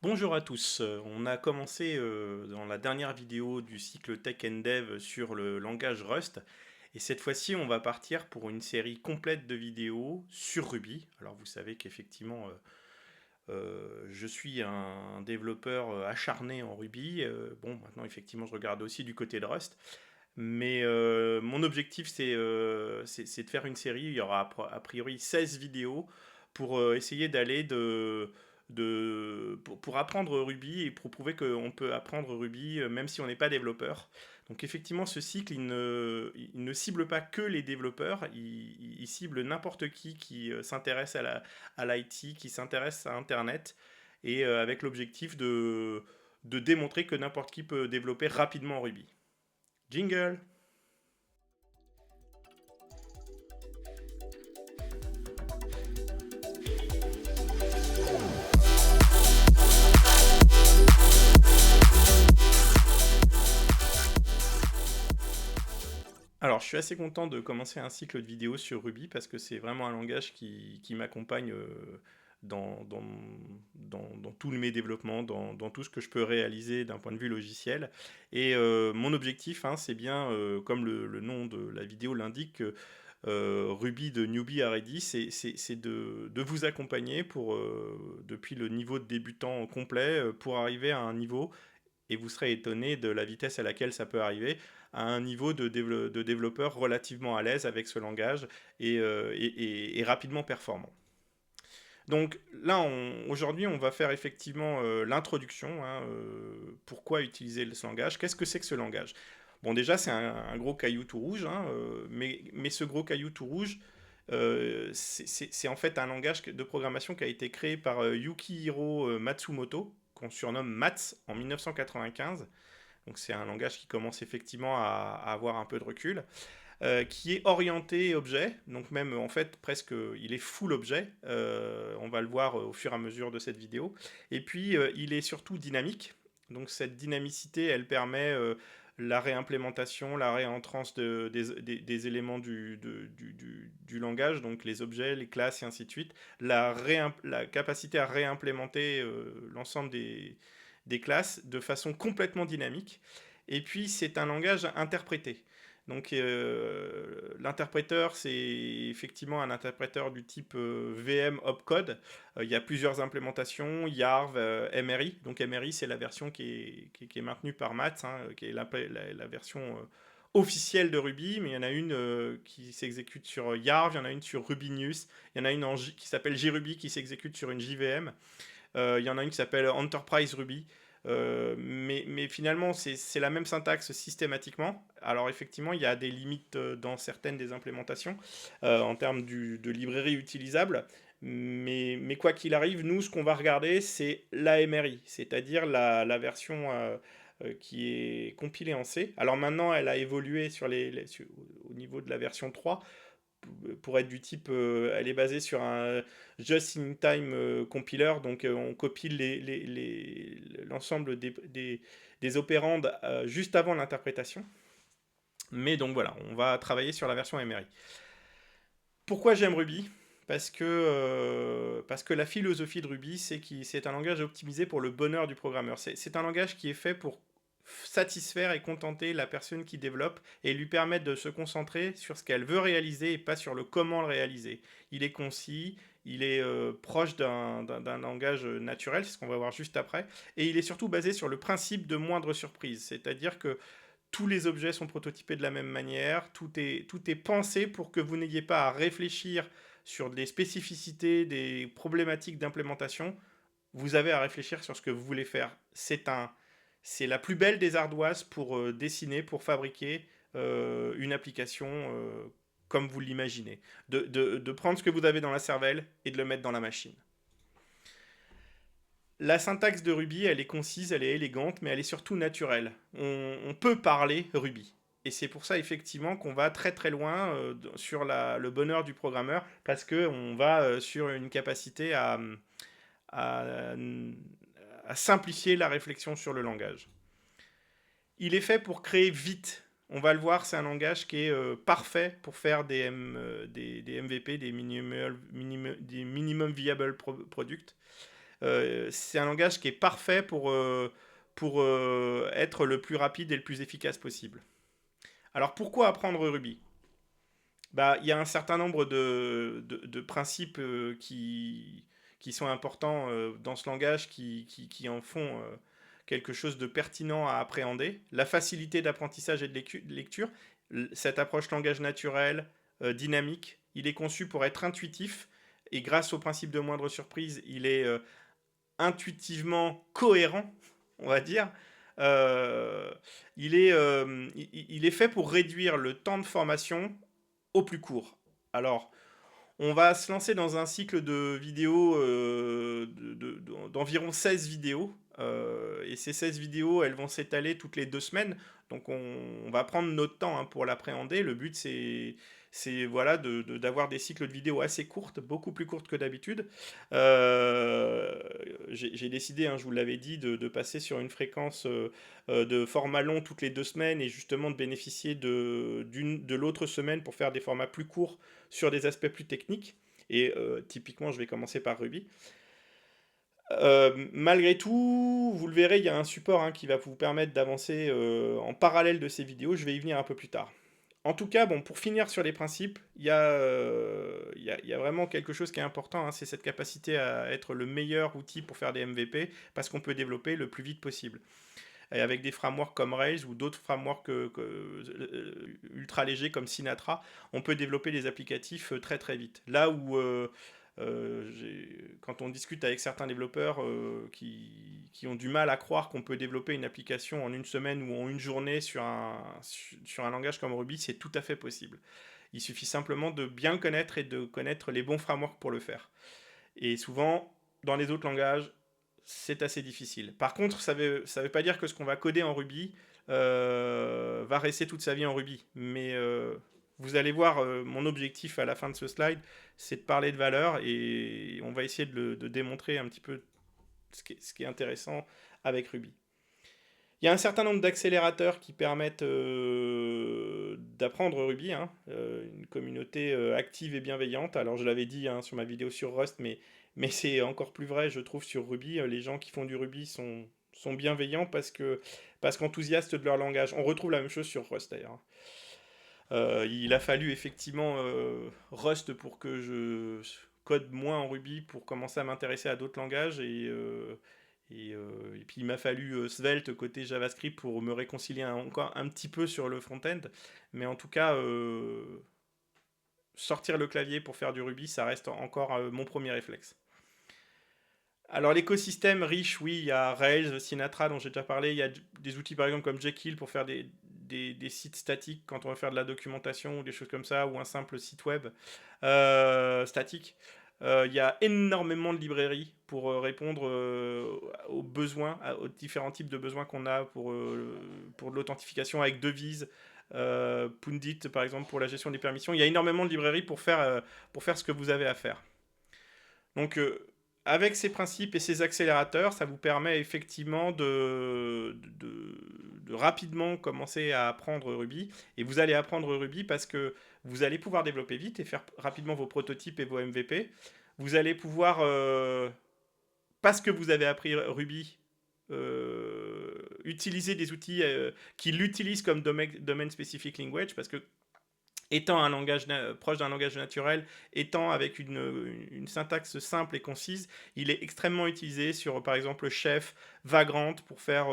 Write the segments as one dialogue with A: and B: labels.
A: Bonjour à tous. On a commencé dans la dernière vidéo du cycle Tech and Dev sur le langage Rust. Et cette fois-ci, on va partir pour une série complète de vidéos sur Ruby. Alors vous savez qu'effectivement, je suis un développeur acharné en Ruby. Bon, maintenant, effectivement, je regarde aussi du côté de Rust. Mais mon objectif, c'est de faire une série. Il y aura a priori 16 vidéos pour essayer d'aller pour apprendre Ruby et pour prouver qu'on peut apprendre Ruby même si on n'est pas développeur. Donc effectivement, ce cycle, il ne cible pas que les développeurs, il cible n'importe qui s'intéresse à l'IT, qui s'intéresse à Internet, et avec l'objectif de démontrer que n'importe qui peut développer rapidement Ruby. Jingle. Alors, je suis assez content de commencer un cycle de vidéos sur Ruby parce que c'est vraiment un langage qui m'accompagne dans, dans, dans tous mes développements, dans tout ce que je peux réaliser d'un point de vue logiciel. Et mon objectif, hein, c'est bien, comme le nom de la vidéo l'indique, Ruby de newbie à ready, c'est de vous accompagner depuis le niveau de débutant complet pour arriver à un niveau, et vous serez étonné de la vitesse à laquelle ça peut arriver, à un niveau de développeur relativement à l'aise avec ce langage et rapidement performant. Donc là, aujourd'hui, on va faire effectivement l'introduction, hein, pourquoi utiliser ce langage, qu'est-ce que c'est que ce langage. Bon, déjà, c'est un gros caillou tout rouge, hein, mais ce gros caillou tout rouge, c'est en fait un langage de programmation qui a été créé par Yukihiro Matsumoto, qu'on surnomme Mats, en 1995. Donc c'est un langage qui commence effectivement à avoir un peu de recul, qui est orienté objet, donc même en fait presque il est full objet, on va le voir au fur et à mesure de cette vidéo, et puis il est surtout dynamique, donc cette dynamicité elle permet la réimplémentation, la réentrance des éléments du langage, donc les objets, les classes et ainsi de suite, la capacité à réimplémenter l'ensemble des classes de façon complètement dynamique. Et puis c'est un langage interprété. Donc l'interpréteur, c'est effectivement un interpréteur du type VM opcode. Il y a plusieurs implémentations, YARV, MRI. Donc MRI, c'est la version qui est maintenue par Mats, hein, qui est la version officielle de Ruby, mais il y en a une qui s'exécute sur YARV, il y en a une sur Rubinius, il y en a une qui s'appelle JRuby qui s'exécute sur une JVM. Il y en a une qui s'appelle Enterprise Ruby. Mais finalement, c'est la même syntaxe systématiquement. Alors effectivement, il y a des limites dans certaines des implémentations en termes de librairie utilisable. Mais quoi qu'il arrive, nous, ce qu'on va regarder, c'est l'AMRI, c'est-à-dire la version qui est compilée en C. Alors maintenant, elle a évolué au niveau de la version 3 pour être du type, elle est basée sur un just-in-time compiler, donc on copie l'ensemble des opérandes juste avant l'interprétation. Mais donc voilà, on va travailler sur la version MRI. Pourquoi j'aime Ruby ? Parce que la philosophie de Ruby, c'est que c'est un langage optimisé pour le bonheur du programmeur. C'est un langage qui est fait pour satisfaire et contenter la personne qui développe et lui permettre de se concentrer sur ce qu'elle veut réaliser et pas sur le comment le réaliser. Il est concis, il est proche d'un langage naturel, c'est ce qu'on va voir juste après, et il est surtout basé sur le principe de moindre surprise, c'est-à-dire que tous les objets sont prototypés de la même manière, tout est pensé pour que vous n'ayez pas à réfléchir sur des spécificités, des problématiques d'implémentation, vous avez à réfléchir sur ce que vous voulez faire. C'est la plus belle des ardoises pour dessiner, pour fabriquer une application comme vous l'imaginez. De prendre ce que vous avez dans la cervelle et de le mettre dans la machine. La syntaxe de Ruby, elle est concise, elle est élégante, mais elle est surtout naturelle. On peut parler Ruby. Et c'est pour ça effectivement qu'on va très très loin sur le bonheur du programmeur, parce qu'on va sur une capacité à, à simplifier la réflexion sur le langage. Il est fait pour créer vite. On va le voir, c'est un langage qui est parfait pour faire des MVP, des minimum viable product. c'est un langage qui est parfait pour être le plus rapide et le plus efficace possible. Alors pourquoi apprendre Ruby? Bah, il y a un certain nombre de principes qui sont importants dans ce langage qui en font quelque chose de pertinent à appréhender. La facilité d'apprentissage et de lecture, cette approche langage naturel, dynamique, il est conçu pour être intuitif et grâce au principe de moindre surprise, il est intuitivement cohérent, on va dire. Euh, il est fait pour réduire le temps de formation au plus court. Alors, on va se lancer dans un cycle de vidéos d'environ 16 vidéos. Et ces 16 vidéos, elles vont s'étaler toutes les 2 semaines. Donc on va prendre notre temps hein, pour l'appréhender. Le but, c'est voilà, d'avoir des cycles de vidéos assez courtes, beaucoup plus courtes que d'habitude. Euh, j'ai décidé, hein, je vous l'avais dit, de passer sur une fréquence de format long toutes les 2 semaines et justement de bénéficier de l'autre semaine pour faire des formats plus courts sur des aspects plus techniques. Et typiquement, je vais commencer par Ruby. Malgré tout, vous le verrez, il y a un support hein, qui va vous permettre d'avancer en parallèle de ces vidéos. Je vais y venir un peu plus tard. En tout cas, bon, pour finir sur les principes, il y a vraiment quelque chose qui est important, hein, c'est cette capacité à être le meilleur outil pour faire des MVP, parce qu'on peut développer le plus vite possible. Et avec des frameworks comme Rails ou d'autres frameworks ultra légers comme Sinatra, on peut développer des applicatifs très très vite. Là où quand on discute avec certains développeurs qui ont du mal à croire qu'on peut développer une application en une semaine ou en une journée sur un langage comme Ruby, c'est tout à fait possible. Il suffit simplement de bien le connaître et de connaître les bons frameworks pour le faire. Et souvent, dans les autres langages, c'est assez difficile. Par contre, ça veut pas dire que ce qu'on va coder en Ruby va rester toute sa vie en Ruby. Mais vous allez voir, mon objectif à la fin de ce slide, c'est de parler de valeur et on va essayer de démontrer un petit peu ce qui est intéressant avec Ruby. Il y a un certain nombre d'accélérateurs qui permettent d'apprendre Ruby, hein, une communauté active et bienveillante. Alors je l'avais dit hein, sur ma vidéo sur Rust, mais c'est encore plus vrai, je trouve, sur Ruby. Les gens qui font du Ruby sont bienveillants parce qu'enthousiastes de leur langage. On retrouve la même chose sur Rust d'ailleurs. Il a fallu effectivement Rust pour que je code moins en Ruby pour commencer à m'intéresser à d'autres langages et puis il m'a fallu Svelte côté JavaScript pour me réconcilier encore un petit peu sur le front-end. Mais en tout cas, sortir le clavier pour faire du Ruby, ça reste encore mon premier réflexe. Alors l'écosystème riche, oui, il y a Rails, Sinatra dont j'ai déjà parlé, il y a des outils par exemple comme Jekyll pour faire des sites statiques quand on veut faire de la documentation ou des choses comme ça, ou un simple site web statique. Il y a énormément de librairies pour répondre aux besoins, aux différents types de besoins qu'on a pour de l'authentification avec devises. Pundit par exemple pour la gestion des permissions. Il y a énormément de librairies pour faire ce que vous avez à faire. Donc, avec ces principes et ces accélérateurs, ça vous permet effectivement de rapidement commencer à apprendre Ruby. Et vous allez apprendre Ruby parce que vous allez pouvoir développer vite et faire rapidement vos prototypes et vos MVP. Vous allez pouvoir, parce que vous avez appris Ruby, utiliser des outils qui l'utilisent comme domain specific language parce que étant un langage proche d'un langage naturel, étant avec une syntaxe simple et concise, il est extrêmement utilisé sur, par exemple, Chef, Vagrant, pour faire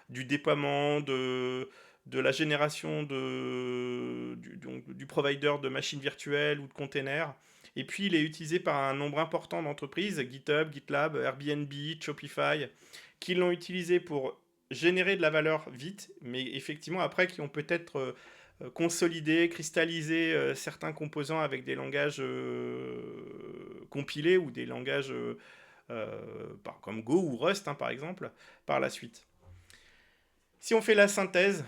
A: du déploiement, de la génération du provider de machines virtuelles ou de containers. Et puis, il est utilisé par un nombre important d'entreprises, GitHub, GitLab, Airbnb, Shopify, qui l'ont utilisé pour générer de la valeur vite, mais effectivement, après, qui ont peut-être consolider, cristalliser certains composants avec des langages compilés ou des langages comme Go ou Rust hein, par exemple, par la suite. Si on fait la synthèse,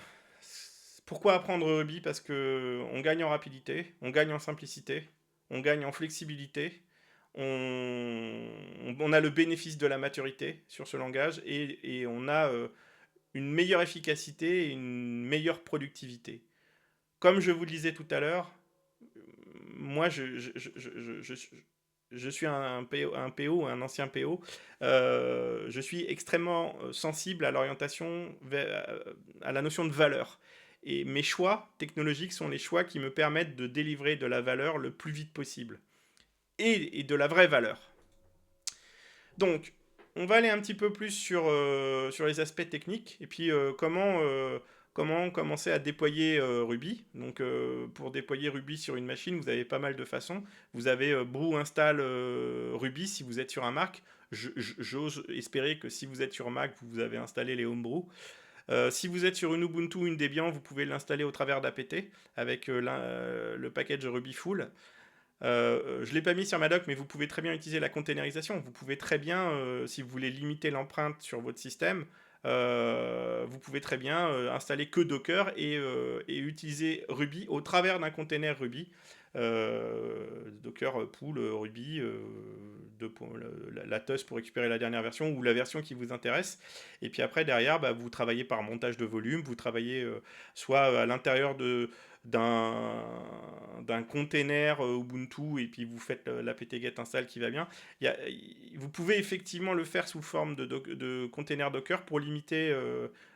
A: pourquoi apprendre Ruby? Parce que on gagne en rapidité, on gagne en simplicité, on gagne en flexibilité, on a le bénéfice de la maturité sur ce langage et on a une meilleure efficacité et une meilleure productivité. Comme je vous le disais tout à l'heure, moi je suis un PO, un ancien PO, je suis extrêmement sensible à l'orientation, à la notion de valeur. Et mes choix technologiques sont les choix qui me permettent de délivrer de la valeur le plus vite possible. Et de la vraie valeur. Donc, on va aller un petit peu plus sur les aspects techniques et puis comment commencer à déployer Ruby. Donc, pour déployer Ruby sur une machine, vous avez pas mal de façons. Vous avez brew install Ruby si vous êtes sur un Mac. J'ose espérer que si vous êtes sur Mac, vous avez installé les homebrew. Si vous êtes sur une Ubuntu ou une Debian, vous pouvez l'installer au travers d'APT avec le package Ruby Full. Je ne l'ai pas mis sur ma doc, mais vous pouvez très bien utiliser la containerisation. Vous pouvez très bien, si vous voulez limiter l'empreinte sur votre système, vous pouvez très bien installer que Docker et utiliser Ruby au travers d'un container Ruby. Docker pool Ruby, la TUS pour récupérer la dernière version ou la version qui vous intéresse. Et puis après, derrière, bah, vous travaillez par montage de volume, vous travaillez soit à l'intérieur d'un container Ubuntu et puis vous faites l'apt-get install qui va bien. Vous pouvez effectivement le faire sous forme de container Docker pour limiter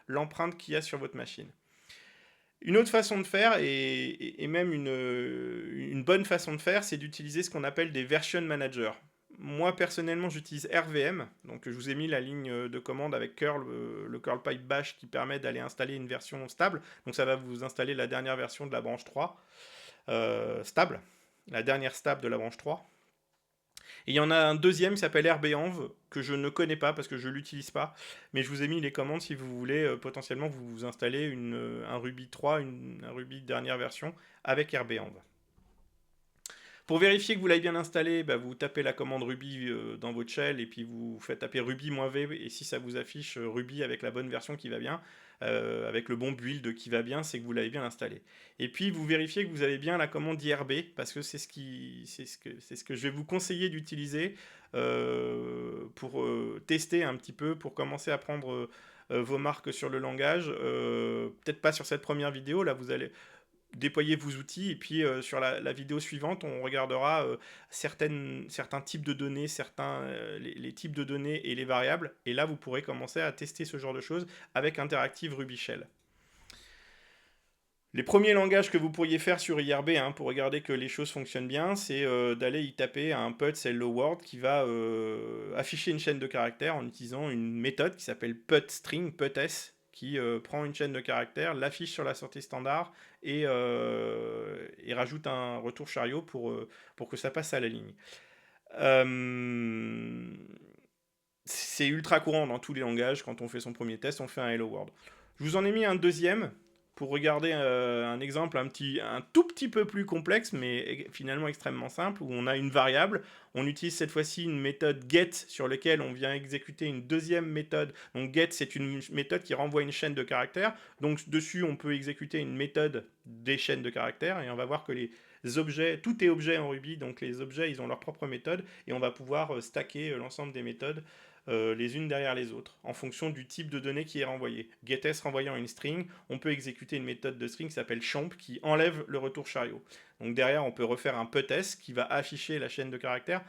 A: l'empreinte qu'il y a sur votre machine. Une autre façon de faire, et même une bonne façon de faire, c'est d'utiliser ce qu'on appelle des version managers. Moi, personnellement, j'utilise RVM. Donc, je vous ai mis la ligne de commande avec curl, le curl pipe bash qui permet d'aller installer une version stable. Donc, ça va vous installer la dernière version de la branche 3 stable. La dernière stable de la branche 3. Et il y en a un deuxième qui s'appelle RBenv, que je ne connais pas parce que je ne l'utilise pas. Mais je vous ai mis les commandes si vous voulez potentiellement vous installer un Ruby 3, un Ruby dernière version avec RBenv. Pour vérifier que vous l'avez bien installé, bah, vous tapez la commande Ruby dans votre shell et puis vous faites taper Ruby-V et si ça vous affiche Ruby avec la bonne version qui va bien, avec le bon build qui va bien, c'est que vous l'avez bien installé. Et puis vous vérifiez que vous avez bien la commande IRB parce que c'est ce que je vais vous conseiller d'utiliser pour tester un petit peu, pour commencer à prendre vos marques sur le langage. Peut-être pas sur cette première vidéo, là vous allez déployer vos outils et puis sur la vidéo suivante on regardera certains types de données, les types de données et les variables et là vous pourrez commencer à tester ce genre de choses avec Interactive Ruby Shell. Les premiers langages que vous pourriez faire sur IRB pour regarder que les choses fonctionnent bien, c'est d'aller y taper un puts hello world qui va afficher une chaîne de caractères en utilisant une méthode qui s'appelle putString, puts, qui prend une chaîne de caractères, l'affiche sur la sortie standard et rajoute un retour chariot pour que ça passe à la ligne. C'est ultra courant dans tous les langages. Quand on fait son premier test, on fait un hello world. Je vous en ai mis un deuxième pour regarder un exemple un tout petit peu plus complexe, mais finalement extrêmement simple, où on a une variable. On utilise cette fois-ci une méthode get sur laquelle on vient exécuter une deuxième méthode. Donc get, c'est une méthode qui renvoie une chaîne de caractères. Donc dessus, on peut exécuter une méthode des chaînes de caractères, et on va voir que les objets, tout est objet en Ruby, donc les objets, ils ont leur propre méthode, et on va pouvoir stacker l'ensemble des méthodes les unes derrière les autres, en fonction du type de données qui est renvoyé. GetS renvoyant une string, on peut exécuter une méthode de string qui s'appelle champ, qui enlève le retour chariot. Donc derrière, on peut refaire un puts qui va afficher la chaîne de caractères,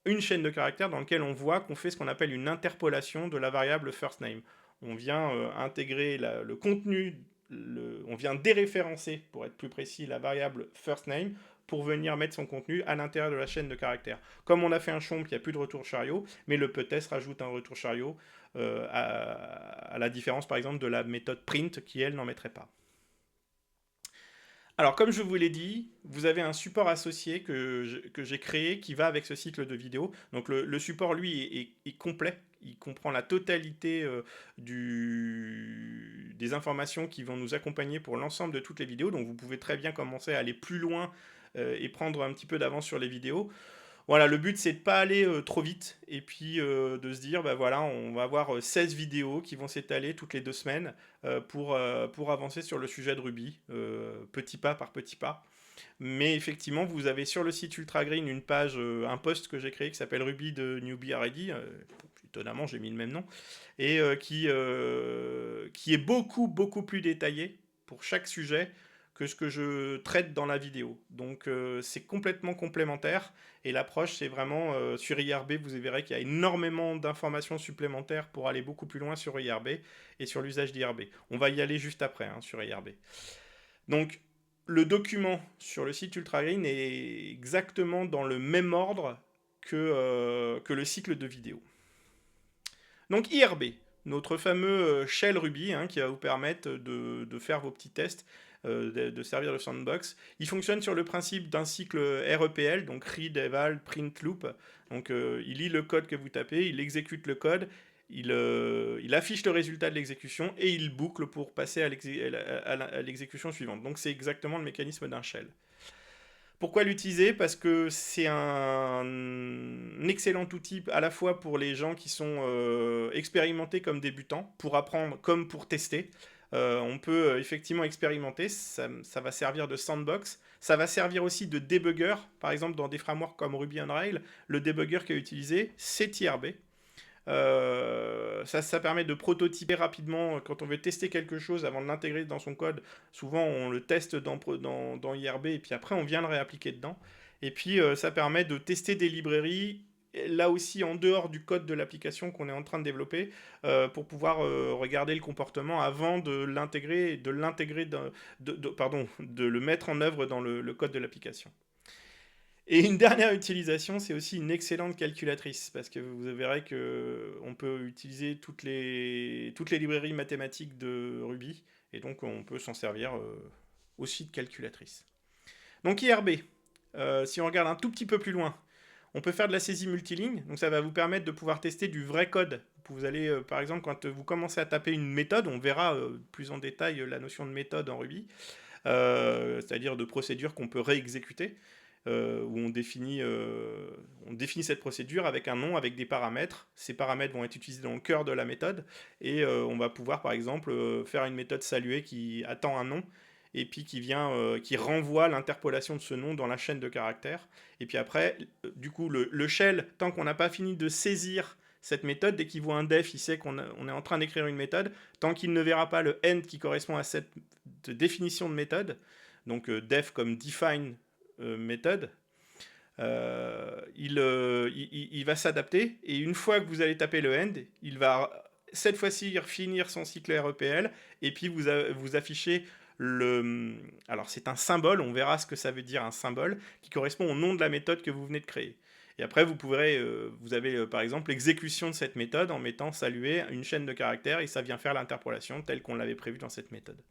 A: une chaîne de caractères dans laquelle on voit qu'on fait ce qu'on appelle une interpolation de la variable first name. On vient intégrer le contenu, on vient déréférencer, pour être plus précis, la variable first name pour venir mettre son contenu à l'intérieur de la chaîne de caractères. Comme on a fait un chomp, il n'y a plus de retour chariot, mais le puts rajoute un retour chariot à la différence par exemple de la méthode print qui elle n'en mettrait pas. Alors, comme je vous l'ai dit, vous avez un support associé que j'ai créé qui va avec ce cycle de vidéo. Donc, le support, lui, est complet. Il comprend la totalité des informations qui vont nous accompagner pour l'ensemble de toutes les vidéos. Donc, vous pouvez très bien commencer à aller plus loin et prendre un petit peu d'avance sur les vidéos. Voilà, le but c'est de pas aller trop vite et puis de se dire, bah voilà, on va avoir 16 vidéos qui vont s'étaler toutes les 2 semaines pour avancer sur le sujet de Ruby, petit pas par petit pas. Mais effectivement, vous avez sur le site Ultra Green une page, un post que j'ai créé qui s'appelle Ruby de Newbie Ready. Étonnamment, j'ai mis le même nom. Et qui est beaucoup, beaucoup plus détaillé pour chaque sujet que ce que je traite dans la vidéo. Donc c'est complètement complémentaire et l'approche c'est vraiment sur IRB, vous verrez qu'il y a énormément d'informations supplémentaires pour aller beaucoup plus loin sur IRB et sur l'usage d'IRB. On va y aller juste après sur IRB. Donc le document sur le site UltraGreen est exactement dans le même ordre que le cycle de vidéo. Donc IRB, notre fameux shell Ruby qui va vous permettre de faire vos petits tests, de servir de sandbox. Il fonctionne sur le principe d'un cycle REPL, donc read, eval, print, loop. Donc il lit le code que vous tapez, il exécute le code, il affiche le résultat de l'exécution et il boucle pour passer à l'exécution suivante. Donc c'est exactement le mécanisme d'un shell. Pourquoi l'utiliser? Parce que c'est un excellent outil à la fois pour les gens qui sont expérimentés comme débutants, pour apprendre comme pour tester. On peut effectivement expérimenter, ça va servir de sandbox, ça va servir aussi de debugger, par exemple dans des frameworks comme Ruby on Rails, le debugger qui est utilisé, c'est IRB. Ça permet de prototyper rapidement quand on veut tester quelque chose avant de l'intégrer dans son code. Souvent, on le teste dans IRB et puis après, on vient le réappliquer dedans. Et puis, ça permet de tester des librairies, là aussi en dehors du code de l'application qu'on est en train de développer, pour pouvoir regarder le comportement avant de l'intégrer, de le mettre en œuvre dans le code de l'application. Et une dernière utilisation, c'est aussi une excellente calculatrice, parce que vous verrez qu'on peut utiliser toutes les librairies mathématiques de Ruby, et donc on peut s'en servir aussi de calculatrice. Donc IRB, si on regarde un tout petit peu plus loin, on peut faire de la saisie multiligne, donc ça va vous permettre de pouvoir tester du vrai code. Vous allez, par exemple, quand vous commencez à taper une méthode, on verra plus en détail la notion de méthode en Ruby, c'est-à-dire de procédure qu'on peut réexécuter. Où on définit cette procédure avec un nom, avec des paramètres. Ces paramètres vont être utilisés dans le cœur de la méthode et on va pouvoir par exemple faire une méthode saluer qui attend un nom et puis qui renvoie l'interpolation de ce nom dans la chaîne de caractères. Et puis après, du coup, le shell, tant qu'on n'a pas fini de saisir cette méthode, dès qu'il voit un def, il sait qu'on est en train d'écrire une méthode, tant qu'il ne verra pas le end qui correspond à cette définition de méthode, donc def comme define méthode, il va s'adapter et une fois que vous allez taper le end, il va cette fois-ci finir son cycle REPL et puis vous affichez alors c'est un symbole, on verra ce que ça veut dire un symbole qui correspond au nom de la méthode que vous venez de créer. Et après vous avez par exemple l'exécution de cette méthode en mettant saluer une chaîne de caractères et ça vient faire l'interpolation telle qu'on l'avait prévu dans cette méthode.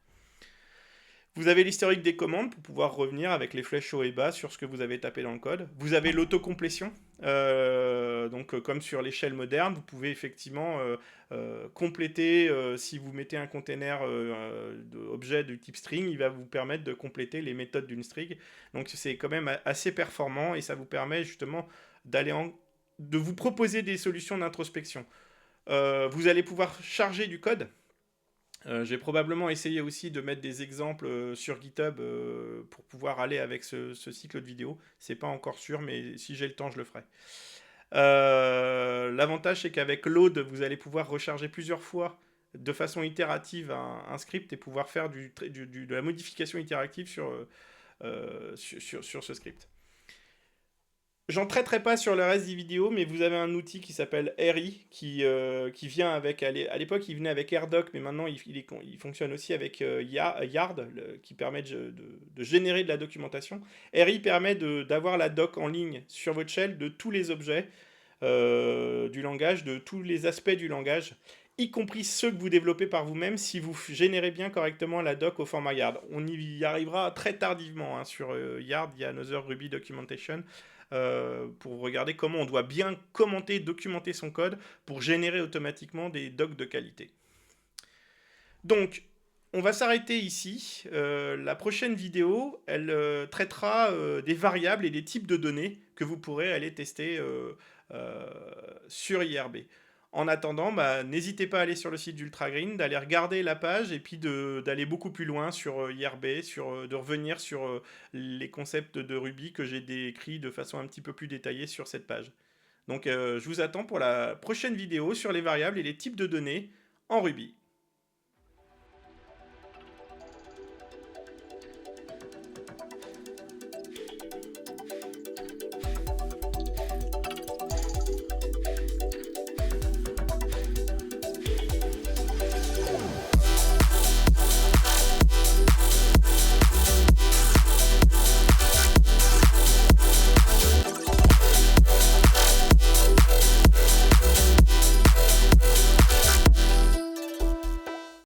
A: Vous avez l'historique des commandes pour pouvoir revenir avec les flèches haut et bas sur ce que vous avez tapé dans le code. Vous avez l'autocomplétion. Donc comme sur l'échelle moderne, vous pouvez effectivement compléter, si vous mettez un container d'objet de type string, il va vous permettre de compléter les méthodes d'une string. Donc c'est quand même assez performant et ça vous permet justement de vous proposer des solutions d'introspection. Vous allez pouvoir charger du code. J'ai probablement essayé aussi de mettre des exemples sur GitHub pour pouvoir aller avec ce cycle de vidéo. C'est pas encore sûr, mais si j'ai le temps, je le ferai. L'avantage, c'est qu'avec Load, vous allez pouvoir recharger plusieurs fois de façon itérative un script et pouvoir faire de la modification itérative sur ce script. J'en traiterai pas sur le reste des vidéos, mais vous avez un outil qui s'appelle RI, qui vient avec, à l'époque il venait avec AirDoc, mais maintenant il fonctionne aussi avec Yard, qui permet de générer de la documentation. RI permet d'avoir la doc en ligne sur votre shell de tous les objets du langage, de tous les aspects du langage, y compris ceux que vous développez par vous-même, si vous générez bien correctement la doc au format Yard. On y arrivera très tardivement sur Yard, il y a Another Ruby Documentation, pour regarder comment on doit bien commenter, documenter son code pour générer automatiquement des docs de qualité. Donc, on va s'arrêter ici. La prochaine vidéo, elle traitera des variables et des types de données que vous pourrez aller tester sur IRB. En attendant, n'hésitez pas à aller sur le site d'UltraGreen, d'aller regarder la page et puis d'aller beaucoup plus loin sur IRB, de revenir sur les concepts de Ruby que j'ai décrits de façon un petit peu plus détaillée sur cette page. Donc je vous attends pour la prochaine vidéo sur les variables et les types de données en Ruby.